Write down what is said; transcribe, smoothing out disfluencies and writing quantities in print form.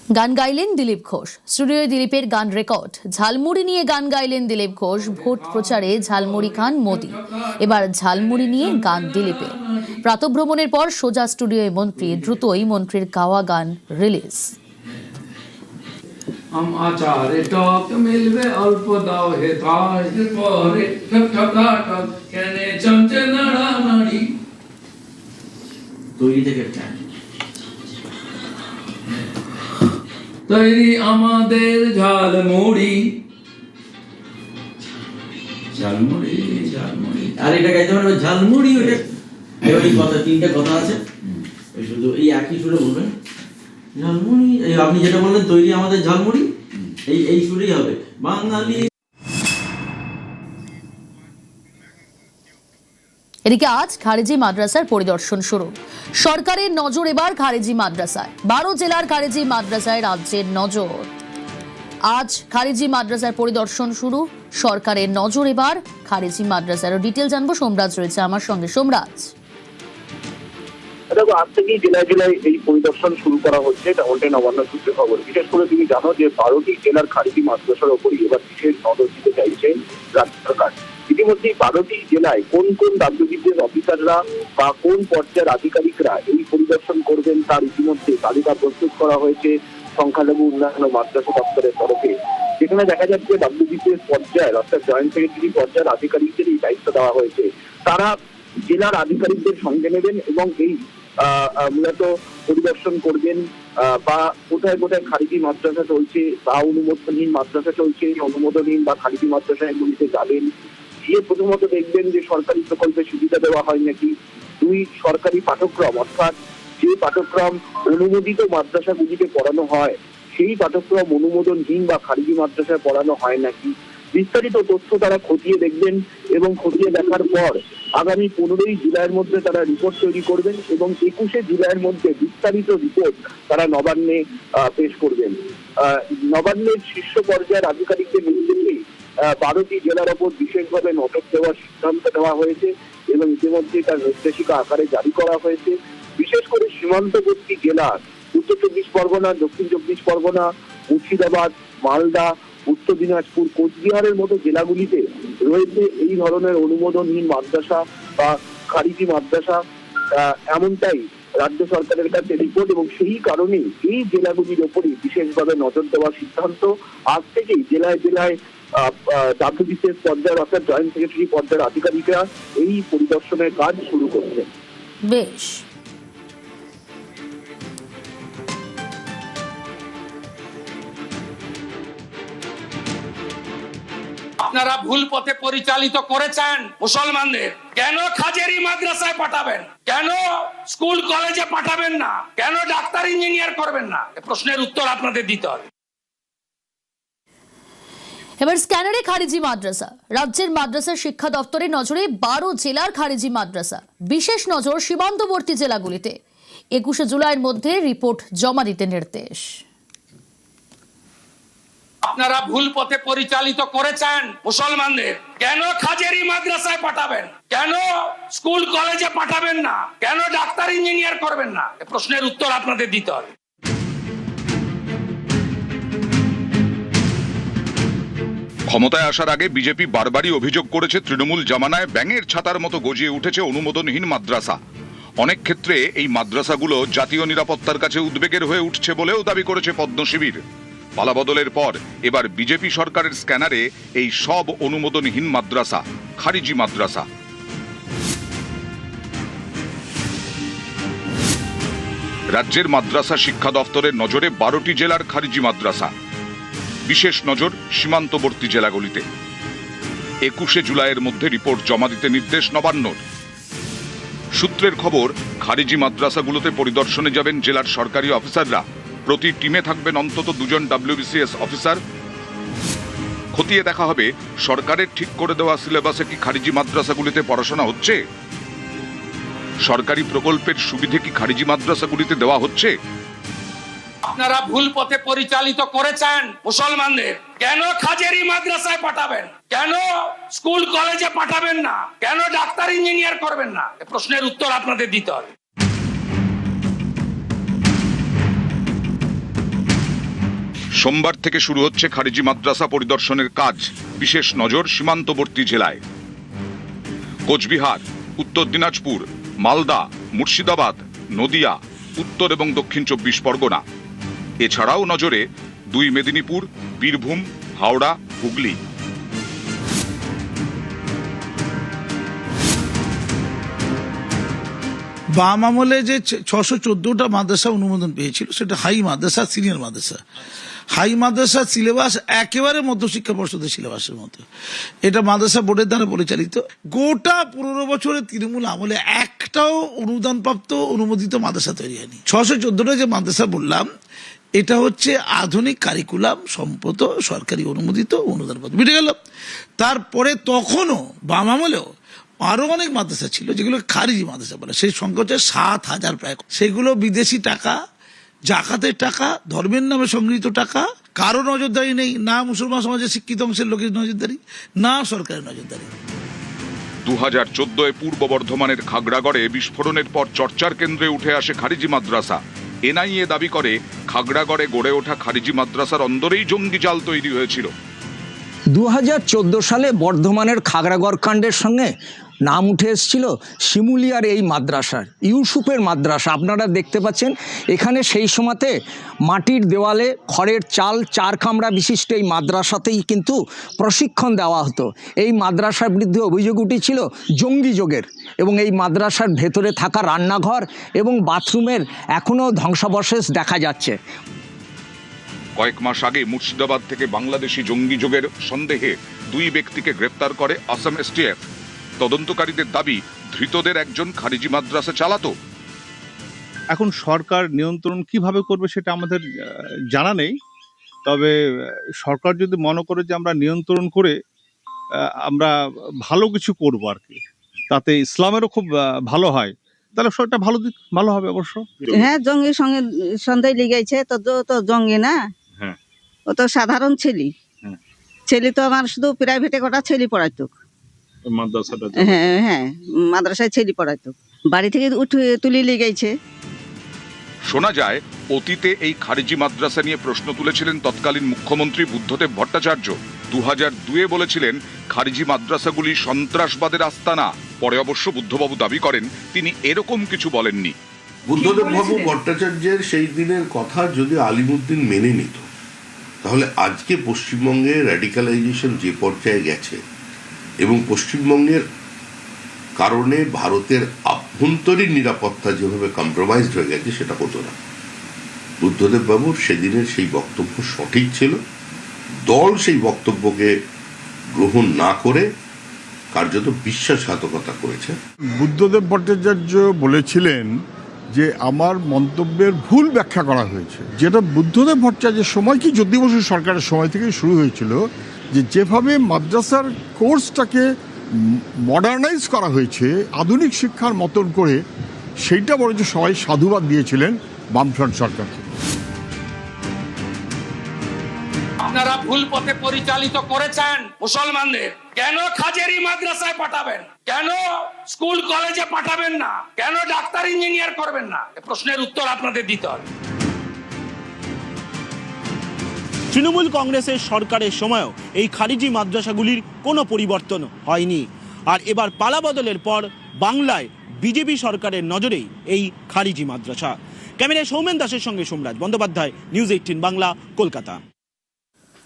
গান গাইলেন দিলীপ ঘোষ। স্টুডিওয়ে দিলীপের গান রেকর্ড। ঝালমুড়ি নিয়ে গান গাইলেন দিলীপ ঘোষ। ভোট প্রচারে ঝালমুড়ি খান মোদি। এবার ঝালমুড়ি নিয়ে গান দিলীপের। প্রাতঃভ্রমণের পর সোজা স্টুডিওয়ে মন্ত্রী। দ্রুতই মন্ত্রীর গাওয়া গান রিলিজ। আচারে টক মিলবে অল্প দাও হে তাই পরে ঠকঠকাটক কেনে চমচে নাড়ানাড়ি তৈরি থেকে চাই তৈরি আমাদের ঝালমুড়ি ঝালমুড়ি ঝালমুড়ি আর এটা গাইতে পারবে ঝালমুড়ি ওটা এবারে কথা তিনটা কথা আছে এই শুধু এই একই সুরে বলবেন ঝালমুড়ি এই আপনি যেটা বললেন তৈরি আমাদের ঝালমুড়ি এই সুরেই হবে বাঙালি। এদিকে আজ খারেজি মাদ্রাসার পরিদর্শন শুরু। সরকারের নজর এবার খারেজি মাদ্রাসায়। 12 জেলার খারেজি মাদ্রাসায় রাজ্যের নজর। আজ খারেজি মাদ্রাসার পরিদর্শন শুরু। সরকারের নজর এবার খারেজি মাদ্রাসার। ডিটেল জানবো, সোমরাজ রয়েছে আমার সঙ্গে। সোমরাজ, দেখো, আজ থেকেই জেলায় জেলায় এই পরিদর্শন শুরু করা হচ্ছে, এটা হচ্ছে নবান্ন সূত্রে খবর। বিশেষ করে তুমি জানো যে 12টি জেলার খারেজি মাদ্রাসার উপরই এবার বিশেষ নজর দিতে চাইছে রাজ্য সরকার। ইতিমধ্যে 12টি জেলায় কোন কোন রাজ্যবিদ্যুৎ অফিসাররা বা কোন পর্যায়ের আধিকারিকরা এই পরিদর্শন করবেন তার ইতিমধ্যে তালিকা প্রস্তুত করা হয়েছে সংখ্যালঘু উন্নয়ন ও মাদ্রাসা দপ্তরের তরফে। যেখানে দেখা যাচ্ছে রাজ্যবিদ্যুৎ পর্যায়ের অর্থাৎ জয়েন্ট সেক্রেটারি পর্যায়ের আধিকারিকদের এই দায়িত্ব দেওয়া হয়েছে। তারা জেলার আধিকারিকদের সঙ্গে নেবেন এবং এই মূলত পরিদর্শন করবেন বা কোথায় কোথায় খারিজি মাদ্রাসা চলছে বা অনুমোদনহীন মাদ্রাসা চলছে, অনুমোদনহীন বা খারিজি মাদ্রাসা এগুলিতে যাবেন। গিয়ে প্রথমত দেখবেন যে সরকারি প্রকল্পে সুবিধা দেওয়া হয় নাকি। 2, সরকারি পাঠ্যক্রম অর্থাৎ যে পাঠ্যক্রম অনুমোদিত মাদ্রাসাগুলিতে পড়ানো হয় সেই পাঠ্যক্রম অনুমোদনহীন বা খারিজি মাদ্রাসায় পড়ানো হয় নাকি। বিস্তারিত তথ্য তারা খতিয়ে দেখবেন এবং খতিয়ে দেখার পর আগামী 15ই জুলাইয়ের মধ্যে তারা রিপোর্ট তৈরি করবেন এবং 21শে জুলাইয়ের মধ্যে বিস্তারিত রিপোর্ট তারা নবান্নে পেশ করবেন। নবান্নের শীর্ষ পর্যায়ের আধিকারিকদের নির্দেশে 12টি জেলার ওপর বিশেষভাবে নজর দেওয়ার সিদ্ধান্ত নেওয়া হয়েছে এবং ইতিমধ্যে তার নির্দেশিকা আকারে জারি করা হয়েছে। বিশেষ করে সীমান্তবর্তী জেলা উত্তর 24 পরগনা, দক্ষিণ 24 পরগনা, মুর্শিদাবাদ, মালদা, উত্তর দিনাজপুর, কোচবিহারের মতো জেলাগুলিতে রয়েছে এই ধরনের অনুমোদনহীন মাদ্রাসা বা খারিজি মাদ্রাসা। এমনটাই রাজ্য সরকারের কাছে রিপোর্ট এবং সেই কারণেই এই জেলাগুলির ওপরই বিশেষভাবে নজর দেওয়ার সিদ্ধান্ত। আজ থেকেই জেলায় জেলায় ডাব্লিউবিসিএস পর্যায়ের অর্থাৎ জয়েন্ট সেক্রেটারি পর্যায়ের আধিকারিকরা এই পরিদর্শনের কাজ শুরু করছেন। বেশ। আপনারা ভুল পথে পরিচালিত করেছেন মুসলমানদের। কেন খাজেরি মাদ্রাসায় পাঠাবেন, কেন স্কুল কলেজে পাঠাবেন না, কেন ডাক্তার ইঞ্জিনিয়ার করবেন না, এই প্রশ্নের উত্তর আপনাদের দিতে হবে। এবার স্ক্যানারে খারিজি মাদ্রাসা। রাজ্যের মাদ্রাসা শিক্ষা দপ্তরের নজরে 12 জেলার খারিজি মাদ্রাসা। বিশেষ নজর সীমান্তবর্তী জেলাগুলিতে। 21শে জুলাইয়ের মধ্যে রিপোর্ট জমা দিতে নির্দেশ। আপনারা ভুল পথে পরিচালিত করেছেন মুসলমানদের। কেন খাজেরি মাদ্রাসায় পাঠাবেন, কেন স্কুল কলেজে পাঠাবেন না, কেন ডাক্তার ইঞ্জিনিয়ার করবেন না, এই প্রশ্নের উত্তর আপনাদের দিতে হবে। ক্ষমতায় আসার আগে বিজেপি বারবারই অভিযোগ করেছে তৃণমূল জামানায় ব্যাঙের ছাতার মতো গজিয়ে উঠেছে অনুমোদনহীন মাদ্রাসা। অনেক ক্ষেত্রে এই মাদ্রাসাগুলো জাতীয় নিরাপত্তার কাছে উদ্বেগের হয়ে উঠছে বলেও দাবি করেছে পদ্মশিবির। পালাবদলের পর এবার বিজেপি সরকারের স্ক্যানারে এই সব অনুমোদনহীন মাদ্রাসা, খারিজি মাদ্রাসা। রাজ্যের মাদ্রাসা শিক্ষা দপ্তরের নজরে 12টি জেলার খারিজি মাদ্রাসা। বিশেষ নজর সীমান্তবর্তী জেলাগুলিতে। 21শে জুলাইয়ের মধ্যে রিপোর্ট জমা দিতে নির্দেশ নবান্নর। সূত্রের খবর, খারিজি মাদ্রাসাগুলোতে পরিদর্শনে যাবেন জেলার সরকারি অফিসাররা। প্রতি টিমে থাকবেন অন্তত 2 জন ডাব্লিউবিসিএস অফিসার। খতিয়ে দেখা হবে সরকারের ঠিক করে দেওয়া সিলেবাসে কি খারিজি মাদ্রাসাগুলিতে পড়াশোনা হচ্ছে, সরকারি প্রকল্পের সুবিধে কি খারিজি মাদ্রাসাগুলিতে দেওয়া হচ্ছে। আপনারা ভুল পথে পরিচালিত করেছেন মুসলমানদের। কেন খাজেরি মাদ্রাসায় পাঠাবেন, কেন স্কুল কলেজে পাঠাবেন না, কেন ডাক্তার ইঞ্জিনিয়ার করবেন না, এই প্রশ্নের উত্তর আপনাদের দিতে হবে। সোমবার থেকে শুরু হচ্ছে খারিজি মাদ্রাসা পরিদর্শনের কাজ। বিশেষ নজর সীমান্তবর্তী জেলায়। কোচবিহার, উত্তর দিনাজপুর, মালদা, মুর্শিদাবাদ, নদিয়া, উত্তর এবং দক্ষিণ 24 পরগনা। এছাড়াও নজরে 2 মেদিনীপুর, বীরভূম, হাওড়া, হুগলি। বাম আমলে যে 614টা মাদ্রাসা অনুমোদন পেয়েছিল সেটা হাই মাদ্রাসা, সিনিয়র মাদ্রাসা। হাই মাদ্রাসার সিলেবাস একেবারে মধ্যশিক্ষা পর্ষদের সিলেবাসের মতো। এটা মাদ্রাসা বোর্ডের দ্বারা পরিচালিত। গোটা 15 বছরের তৃণমূল আমলে একটাও অনুদানপ্রাপ্ত অনুমোদিত মাদ্রাসা তৈরি হয়নি। 614টা যে মাদ্রাসা বললাম এটা হচ্ছে আধুনিক কারিকুলাম সম্পত সরকারি অনুমোদিত অনুদানপ্রাপ্ত। মিটে গেল। তারপরে তখনও বাম আমলেও আরো অনেক মাদ্রাসা ছিল যেগুলো খারিজি মাদ্রাসা বলে, সেই সংখ্যা হচ্ছে 7,000 প্রায়। সেগুলো বিদেশি টাকা, জাকাতের টাকা, ধর্মের নামে সংগৃহীত টাকা, কারো নজরদারি নেই, না মুসলমান সমাজের শিক্ষিত অংশের লোকের নজরদারি, না সরকারের নজরদারি। 2014-এ পূর্ব বর্ধমানের খাগড়াগড়ে বিস্ফোরণের পর চর্চার কেন্দ্রে উঠে আসে খারিজি মাদ্রাসা। এনআইএ দাবি করে খাগড়াগড়ে গড়ে ওঠা খারিজি মাদ্রাসার অন্দরেই জঙ্গি জাল তৈরি হয়েছিল। 2014 সালে বর্ধমানের খাগড়াগড় কাণ্ডের সঙ্গে নাম উঠে এসেছিল শিমুলিয়ার এই মাদ্রাসার, ইউসুফের মাদ্রাসা। আপনারা দেখতে পাচ্ছেন এখানে সেই সময়তে মাটির দেওয়ালে খড়ের চাল 4 কামরা বিশিষ্ট এই মাদ্রাসাতেই কিন্তু প্রশিক্ষণ দেওয়া হতো। এই মাদ্রাসার বিরুদ্ধে অভিযোগ উঠেছিল জঙ্গি যোগের, এবং এই মাদ্রাসার ভেতরে থাকা রান্নাঘর এবং বাথরুমের এখনও ধ্বংসাবশেষ দেখা যাচ্ছে। কয়েক মাস আগে মুর্শিদাবাদ থেকে বাংলাদেশি জঙ্গি যোগের সন্দেহে 2 ব্যক্তিকে গ্রেপ্তার করে আসাম এসটিএফ। তদন্তকারীদের দাবি ধৃতদের একজন খারিজি মাদ্রাসা চালাতো। এখন সরকার নিয়ন্ত্রণ কিভাবে করবে সেটা আমাদের জানা নেই। তবে সরকার যদি মনে করে যে আমরা নিয়ন্ত্রণ করে আমরা ভালো কিছু করবো আর কি, তাতে ইসলামেরও খুব ভালো হয়, তাহলে সেটা ভালো হবে অবশ্য। হ্যাঁ, জঙ্গির সঙ্গে সন্দেহ লিগাইছে তো জঙ্গি না, হ্যাঁ, ও তো সাধারণ ছেলে। ছেলে তো আমার শুধু প্রাইভেটে কটা ছেলে পড়াইতো মাদ্রাসাটা। হ্যাঁ হ্যাঁ, মাদ্রাসায় ছেলে পড়াইতো, বাড়ি থেকে তুলি লিগাইছে। শোনা যায় অতীতে এই খারিজি মাদ্রাসা নিয়ে প্রশ্ন তুলেছিলেন তৎকালীন মুখ্যমন্ত্রী বুদ্ধদেব ভট্টাচার্য। 2002-এ বলেছিলেন খারিজি মাদ্রাসাগুলি সন্ত্রাসবাদের আস্তানা। পরে অবশ্য বুদ্ধবাবু দাবি করেন তিনি এরকম কিছু বলেননি। বুদ্ধদেব বাবু ভট্টাচার্যের সেই দিনের কথা যদি আলিমুদ্দিন মেনে নিত, তাহলে আজকে পশ্চিমবঙ্গে র্যাডিক্যালাইজেশন যে পর্যায়ে গেছে এবং পশ্চিমবঙ্গের কারণে ভারতের আভ্যন্তরীণ নিরাপত্তা যেভাবে কম্প্রোমাইজড হয়ে গেছে সেটা হতো না। বুদ্ধদেব বাবুর সেদিনের সেই বক্তব্য সঠিক ছিল। দল সেই বক্তব্যকে গ্রহণ না করে কার্যত বিশ্বাসঘাতকতা করেছে। বুদ্ধদেব ভট্টাচার্য বলেছিলেন যে আমার মন্তব্যের ভুল ব্যাখ্যা করা হয়েছে, যেটা বুদ্ধদেব ভট্টাচার্যের সময় কি জ্যোতি বসু সরকারের সময় থেকেই শুরু হয়েছিল, যে যেভাবে মাদ্রাসার কোর্সটাকে মডার্নাইজ করা হয়েছে আধুনিক শিক্ষার মতন করে, সেইটা বরঞ্চ সবাই সাধুবাদ দিয়েছিলেন বামফ্রন্ট সরকারকে। আপনারা ভুল পথে পরিচালিত করেছেন মুসলমানদের। কেন খাজেরি মাদ্রাসায় পাঠাবেন? কেন স্কুল কলেজে পাঠাবেন না? কেন ডাক্তার ইঞ্জিনিয়ার করবেন না? এই প্রশ্নের উত্তর আপনাদের দিতে হবে। তৃণমূল কংগ্রেসের সরকারের সময়ও এই খারিজি মাদ্রাসাগুলির কোনো পরিবর্তন হয়নি। আর এবার পালাবদলের পর বাংলায় বিজেপি সরকারের নজরেই এই খারিজি মাদ্রাসা। ক্যামেরায় সৌমেন দাসের সঙ্গে সোমরাজ বন্দ্যোপাধ্যায়, নিউজ 18 বাংলা, কলকাতা।